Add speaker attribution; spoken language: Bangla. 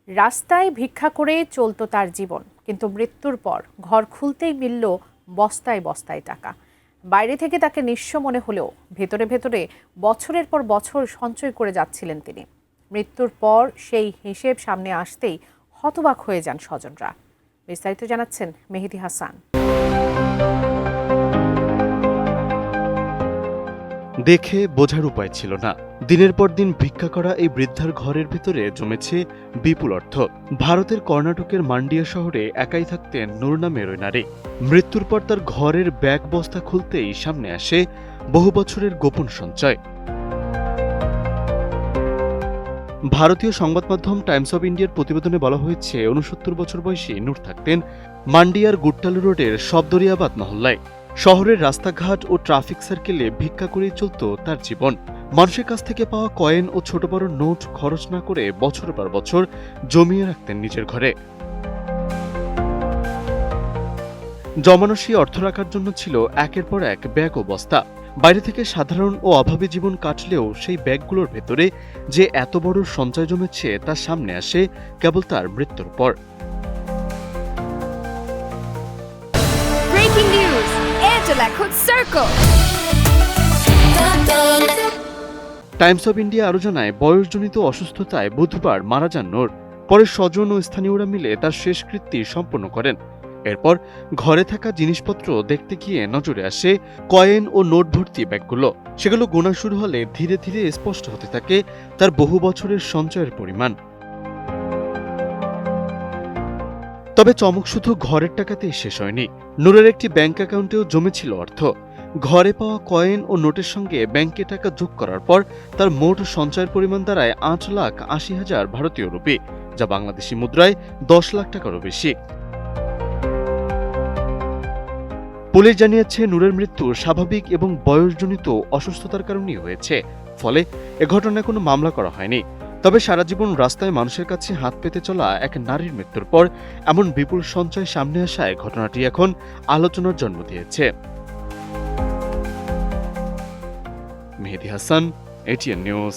Speaker 1: রাস্তায় ভিক্ষা করে চলত তার জীবন, কিন্তু মৃত্যুর পর ঘর খুলতেই মিলল বস্তায় বস্তায় টাকা। বাইরে থেকে তাকে নিঃস্ব মনে হলেও ভেতরে ভেতরে বছরের পর বছর সঞ্চয় করে যাচ্ছিলেন তিনি। মৃত্যুর পর সেই হিসেব সামনে আসতেই হতবাক হয়ে যান স্বজনরা। বিস্তারিত জানাচ্ছেন মেহেদী হাসান।
Speaker 2: দেখে বোঝার উপায় ছিল না, দিনের পর দিন ভিক্ষা করা এই বৃদ্ধার ঘরের ভেতরে জমেছে বিপুল অর্থ। ভারতের কর্ণাটকের মান্ডিয়া শহরে একাই থাকতেন নূর নামের ওই নারী। মৃত্যুর পর তার ঘরের ব্যাগ বস্তা খুলতেই সামনে আসে বহু বছরের গোপন সঞ্চয়। ভারতীয় সংবাদ মাধ্যম টাইমস অব ইন্ডিয়ার প্রতিবেদনে বলা হয়েছে, ৬৯ বছর বয়সী নূর থাকতেন মান্ডিয়ার গুট্টালু রোডের শবদরিয়াবাদ মহল্লায়। শহরের রাস্তাঘাট ও ট্রাফিক সার্কেলে ভিক্ষা করেই চলত তার জীবন। মানুষের কাছ থেকে পাওয়া কয়েন ও ছোট বড় নোট খরচ না করে বছর পর বছর জমিয়ে রাখতেন নিজের ঘরে। জমানো সেই অর্থ রাখার জন্য ছিল একের পর এক ব্যাগ ও বস্তা। বাইরে থেকে সাধারণ ও অভাবী জীবন কাটলেও সেই ব্যাগগুলোর ভেতরে যে এত বড় সঞ্চয় জমেছে তার সামনে আসে কেবল তার মৃত্যুর পর।
Speaker 3: Breaking news! Angela could circle!
Speaker 2: Times of India আরও জানায়, বয়সজনিত অসুস্থতায় বুধবার মারা যান নূর। পরে স্বজন ও স্থানীয়রা মিলে তার শেষকৃত্য সম্পন্ন করেন। এরপর ঘরে থাকা জিনিসপত্র দেখতে গিয়ে নজরে আসে কয়েন ও নোট ভর্তি ব্যাগগুলো। সেগুলো গোনা শুরু হলে ধীরে ধীরে স্পষ্ট হতে থাকে তার বহু বছরের সঞ্চয়ের পরিমাণ। তবে চমক শুধু ঘরের টাকাতেই শেষ হয়নি। নূরের একটি ব্যাংক অ্যাকাউন্টেও জমেছিল অর্থ। ঘরে পাওয়া কয়েন ও নোটের সঙ্গে ব্যাংকে টাকা যোগ করার পর তার মোট সঞ্চয়ের পরিমাণ দাঁড়ায় ৮,৮০,০০০ ভারতীয় রুপি, যা বাংলাদেশি মুদ্রায় ১০ লাখ টাকারও বেশি। পুলিশ জানিয়েছে, নূরের মৃত্যু স্বাভাবিক এবং বয়সজনিত অসুস্থতার কারণেই হয়েছে। ফলে এ ঘটনায় কোনো মামলা করা হয়নি। তবে সারা জীবন রাস্তায় মানুষের কাছে হাত পেতে চলা এক নারীর মৃত্যুর পর এমন বিপুল সঞ্চয় সামনে আসায় ঘটনাটি এখন আলোচনার জন্ম দিয়েছে। মেহেদী হাসান, এটিএন নিউজ।